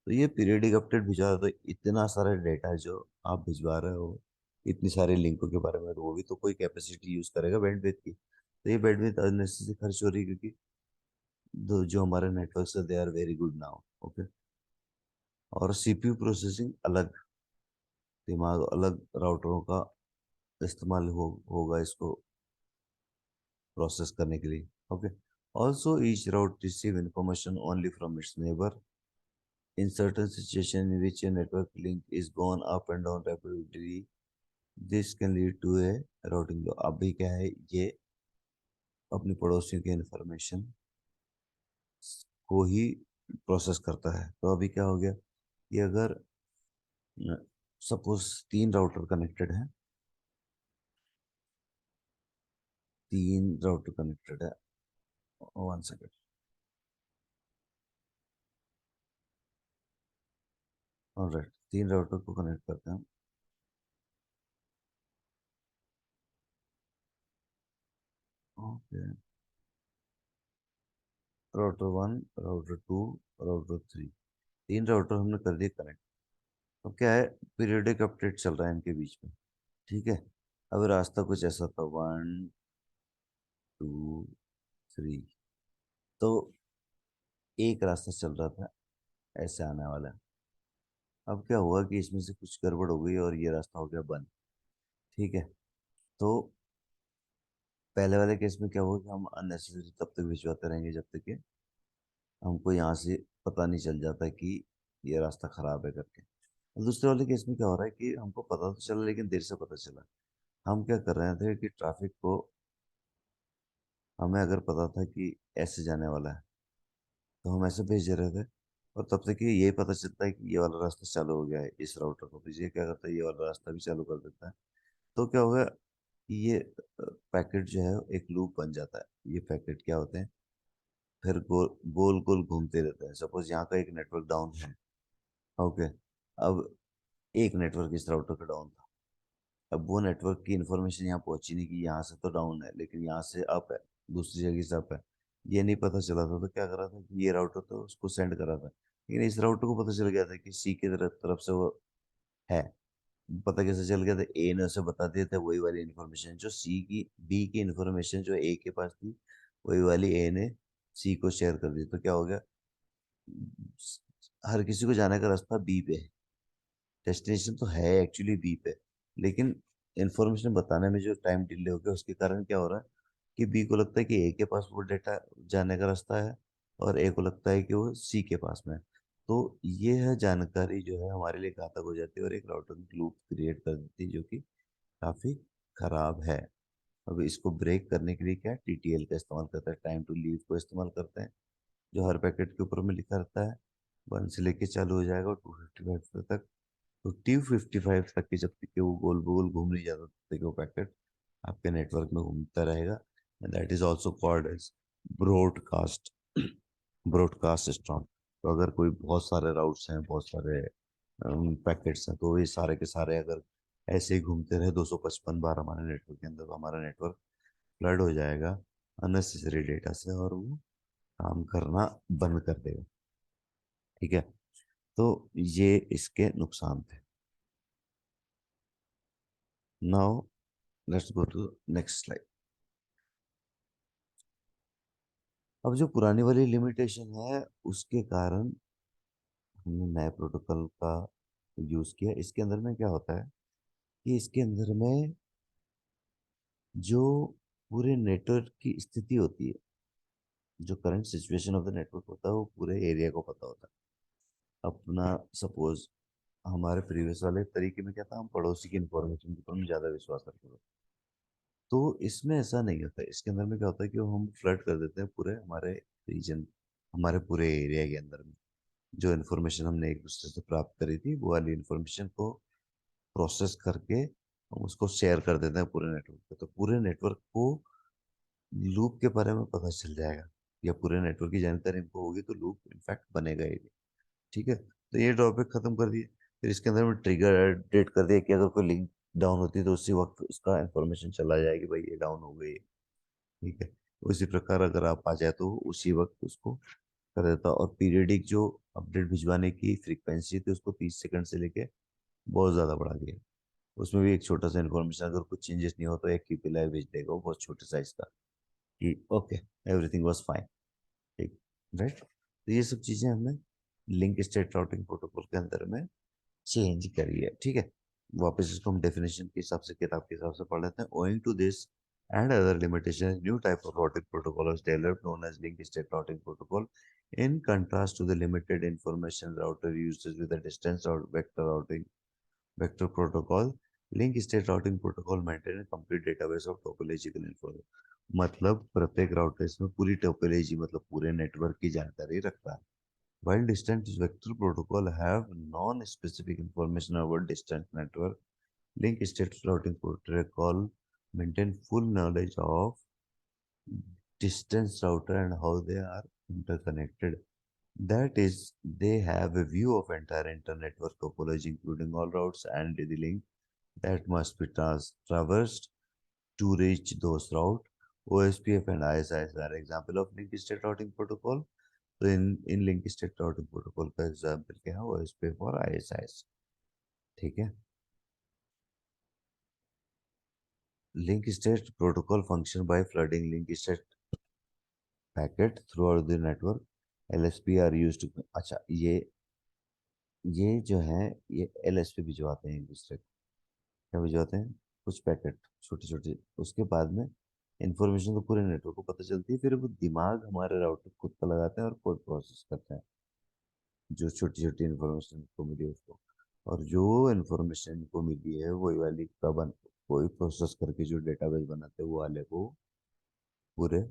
तो ये पीरियडिक अपडेट भिजवा रहे हो, तो इतना सारा डेटा है जो आप भिजवा रहे हो, इतनी सारी लिंकों के बारे में, तो वो भी तो कोई कैपेसिटी यूज करेगा बैंडविड्थ की। तो ये बैंडविड्थ अननेसेसरी खर्च हो रही है, क्योंकि जो हमारे नेटवर्क है they are very good now. Okay. और सीपीयू प्रोसेसिंग अलग, दिमाग अलग, राउटरों का इस्तेमाल होगा इसको प्रोसेस करने के लिए। Okay. Also each route receive information only from its neighbour in certain situation in which a network link is gone up and down rapidly, this can lead to a routing loss। अभी क्या है, ये अपनी पड़ोसियों की इंफॉर्मेशन को ही प्रोसेस करता है। तो अभी क्या हो गया कि अगर सपोज 3 राउटर कनेक्टेड है, 3 राउटर कनेक्टेड है, 1 सेकेंड। ऑलराइट, 3 राउटर को कनेक्ट करते हैं। Okay. Router 1, router 2, router 3, 3 router हमने कर दिए कनेक्ट। अब क्या है, पीरियडिक अपडेट चल रहा है इनके बीच में। ठीक है। अब रास्ता कुछ ऐसा था, 1, 2, 3। तो एक रास्ता चल रहा था ऐसे आने वाला है। अब क्या हुआ कि इसमें से कुछ गड़बड़ हो गई और ये रास्ता हो गया बंद। ठीक है। तो पहले वाले केस में क्या हुआ कि हम अननेसेसरी तब तक भिजवाते रहेंगे जब तक कि हमको यहाँ से पता नहीं चल जाता कि ये रास्ता खराब है करके। और दूसरे वाले केस में क्या हो रहा है कि हमको पता तो चला, लेकिन देर से पता चला। हम क्या कर रहे थे कि ट्रैफिक को, हमें अगर पता था कि ऐसे जाने वाला है, तो हम ऐसे भेज रहे थे। और तब तक कि ये पता चलता है कि ये वाला रास्ता चालू हो गया है इस राउटर को, तो ये क्या करता है, ये वाला रास्ता भी चालू कर देता है। तो क्या होगा कि ये पैकेट जो है एक लूप बन जाता है। ये पैकेट क्या होते हैं, फिर गोल गोल गोल घूमते रहते हैं। सपोज यहाँ का एक नेटवर्क डाउन है। ओके। अब एक नेटवर्क इस राउटर का डाउन था। अब वो नेटवर्क की इन्फॉर्मेशन यहाँ पहुंची नहीं कि यहाँ से तो डाउन है, लेकिन यहाँ से अप है, दूसरी जगह से अप है। ये नहीं पता चला था, तो क्या करा था कि ये राउटर तो उसको सेंड करा था, लेकिन इस राउटर को पता चल गया था कि सी की तरफ से वो है। पता कैसे चल गया था, ए ने उसे बता दिया था वही वाली इन्फॉर्मेशन जो सी की, बी की इन्फॉर्मेशन जो ए के पास थी, वही वाली ए ने सी को शेयर कर दी। तो क्या हो गया, हर किसी को जाने का रास्ता बी पे है, डेस्टिनेशन तो है एक्चुअली बी पे, लेकिन इंफॉर्मेशन बताने में जो टाइम डिले हो गया उसके कारण क्या हो रहा है कि बी को लगता है कि ए के पास वो डेटा जाने का रास्ता है, और ए को लगता है कि वो सी के पास में है। तो ये है जानकारी जो है हमारे लिए घातक हो जाती है और एक राउटिंग लूप क्रिएट कर देती है, जो कि काफ़ी खराब है। अब इसको ब्रेक करने के लिए क्या, टीटीएल का इस्तेमाल करते हैं, टाइम टू लीव को इस्तेमाल करते हैं, जो हर पैकेट के ऊपर में लिखा रहता है। 1 से लेके चालू हो जाएगा 255 तक। तो 255 तक की जब तक कि वो गोल गोल घूम नहीं जाता, तब तक वो पैकेट आपके नेटवर्क में घूमता रहेगा। And that is also called as broadcast, broadcast strong. तो अगर कोई बहुत सारे राउट्स हैं, बहुत सारे पैकेट्स हैं, तो ये सारे के सारे अगर ऐसे ही घूमते रहे 255 बार हमारे नेटवर्क के अंदर, तो हमारा नेटवर्क फ्लड हो जाएगा अननेसेसरी डेटा से, और वो काम करना बंद कर देगा। ठीक है। तो ये इसके नुकसान थे। Now let's go to next slide. अब जो पुरानी वाली लिमिटेशन है उसके कारण हमने नए प्रोटोकॉल का यूज किया। इसके अंदर में क्या होता है कि इसके अंदर में जो पूरे नेटवर्क की स्थिति होती है, जो current situation of the network होता है, वो पूरे एरिया को पता होता है। अपना सपोज हमारे प्रीवियस वाले तरीके में क्या था, हम पड़ोसी की इंफॉर्मेशन के ऊपर में ज़्यादा विश्वास करते थे। तो इसमें ऐसा नहीं होता। इसके अंदर में क्या होता है कि हम फ्लड कर देते हैं पूरे हमारे रीजन, हमारे पूरे एरिया के अंदर में जो इन्फॉर्मेशन हमने एक दूसरे से प्राप्त करी थी, वो वाली इन्फॉर्मेशन को प्रोसेस करके हम उसको शेयर कर देते हैं पूरे नेटवर्क पे। तो पूरे नेटवर्क को लूप के बारे में पता चल जाएगा, या पूरे नेटवर्क की जानकारी हमको होगी तो लूप इनफैक्ट बनेगा ही नहीं। ठीक है, तो ये टॉपिक खत्म कर दिए। फिर इसके अंदर में ट्रिगर अपडेट कर दिया कि अगर कोई लिंक डाउन होती है तो उसी वक्त उसका इंफॉर्मेशन चला जाएगी, भाई ये डाउन हो गई है। ठीक है, उसी प्रकार अगर आप आ जाए तो उसी वक्त उसको कर देता। और पीरियडिक जो अपडेट भिजवाने की फ्रीक्वेंसी थी उसको 30 सेकंड से लेके बहुत ज़्यादा बढ़ा दिया। उसमें भी एक छोटा सा इन्फॉर्मेशन अगर कुछ चेंजेस नहीं हो तो एक KPI भेज देगा वो, बहुत छोटे साइज का, कि ओके एवरीथिंग वाज फाइन। ठीक, राइट। तो ये सब चीज़ें हमने लिंक स्टेट राउटिंग प्रोटोकॉल के अंदर में चेंज करी है। ठीक है, वापस इसको हम डेफिनेशन के हिसाब से, किताब के हिसाब से पढ़ लेते हैं। Owing to this and other limitations, new type of routing protocol was developed known as link state routing protocol. In contrast to the limited information router uses with a distance or vector protocol, link state routing protocol maintain a complete database of topological information. मतलब प्रत्येक राउटर इसमें पूरी टोपोलॉजी, मतलब पूरे नेटवर्क की जानकारी रखता है। While distant vector protocol have non-specific information about distant network, link state routing protocol maintain full knowledge of distance router and how they are interconnected. That is, they have a view of entire internetwork topology, including all routes and the link that must be traversed to reach those routes. OSPF and ISIS are example of link state routing protocol. तो इन लिंक स्टेट राउटिंग प्रोटोकॉल का एग्जाम्पल क्या है, OSPF और ISIS। ठीक है, link state protocol function by flooding link state packet through out the network. LSP are used to, अच्छा ये जो है ये LSP भिजवाते हैं एक दूसरे को। क्या भिजवाते हैं, कुछ पैकेट छोटे छोटे, उसके बाद में इंफॉर्मेशन तो पूरे नेटवर्क को पता चलती है, फिर वो दिमाग हमारे राउटर खुद का लगाते हैं और कोड प्रोसेस करते हैं जो छोटी छोटी इन्फॉर्मेशन को मिली है उसको। और जो इन्फॉर्मेशन को मिली है वही वाली का बन, वही प्रोसेस करके जो डेटाबेस बनाते हैं वो वाले को पूरे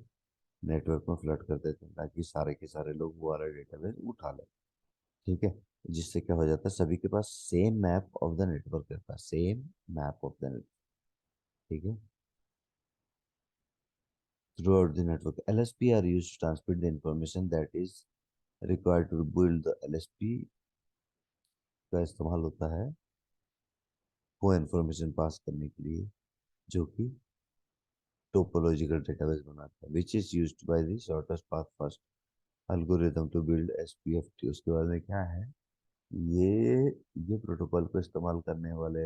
नेटवर्क में फ्लड कर देते हैं, ताकि सारे के सारे लोग वो वाला डेटाबेस उठा लें। ठीक है, जिससे क्या हो जाता है, सभी के पास same map of the network रहता है, same map of the network. ठीक है, throughout the network LSP are used to transmit the information that is required to build the LSP का इस्तेमाल होता है वो इन्फॉर्मेशन पास करने के लिए जो कि टोपोलॉजिकल डेटाबेस बनाता है, which is used by the shortest path first algorithm to build SPFT। उसके बाद में क्या है, ये ये प्रोटोकॉल को इस्तेमाल करने वाले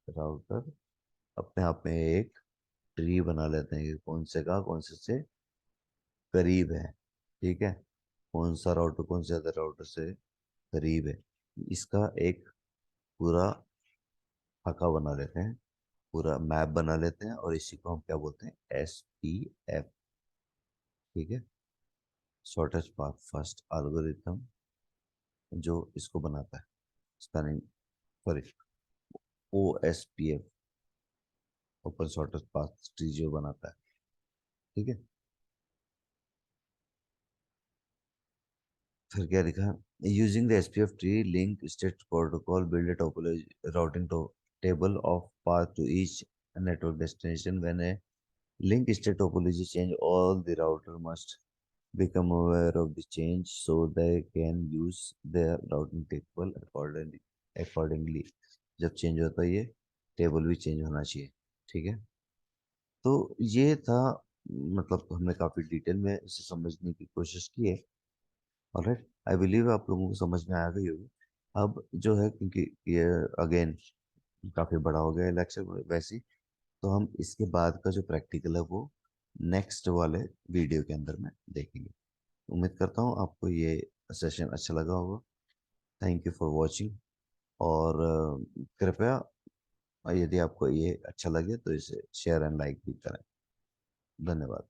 राउटर अपने आप में एक ट्री बना लेते हैं कि कौन से का कौन से करीब है। ठीक है, कौन सा राउटर कौन से अदर राउटर से करीब है, इसका एक पूरा खाका बना लेते हैं, पूरा मैप बना लेते हैं, और इसी को हम क्या बोलते हैं, SPF। ठीक है, शॉर्टेस्ट पाथ फर्स्ट एल्गोरिथम जो इसको बनाता है, spanning, sorry, OSPF, open shortest path tree जो बनाता है। ठीक है, फिर क्या लिखा, using the SPF tree link state protocol build topology routing table of path to each network destination. When a link state topology change, all the router must become aware of the change so they can use their routing table accordingly। जब चेंज होता है ये टेबल भी चेंज होना चाहिए। ठीक है, तो ये था, मतलब हमने काफ़ी डिटेल में इसे समझने की कोशिश की है। ऑलराइट, आई बिलीव आप लोगों को समझ में आ गई होगी। अब जो है, क्योंकि ये अगेन काफ़ी बड़ा हो गया इलेक्शन वैसे ही, तो हम इसके बाद का जो प्रैक्टिकल है वो नेक्स्ट वाले वीडियो के अंदर में देखेंगे। उम्मीद करता हूँ आपको ये सेशन अच्छा लगा होगा। Thank you for watching. और कृपया यदि आपको ये अच्छा लगे तो इसे शेयर एंड लाइक भी करें। धन्यवाद।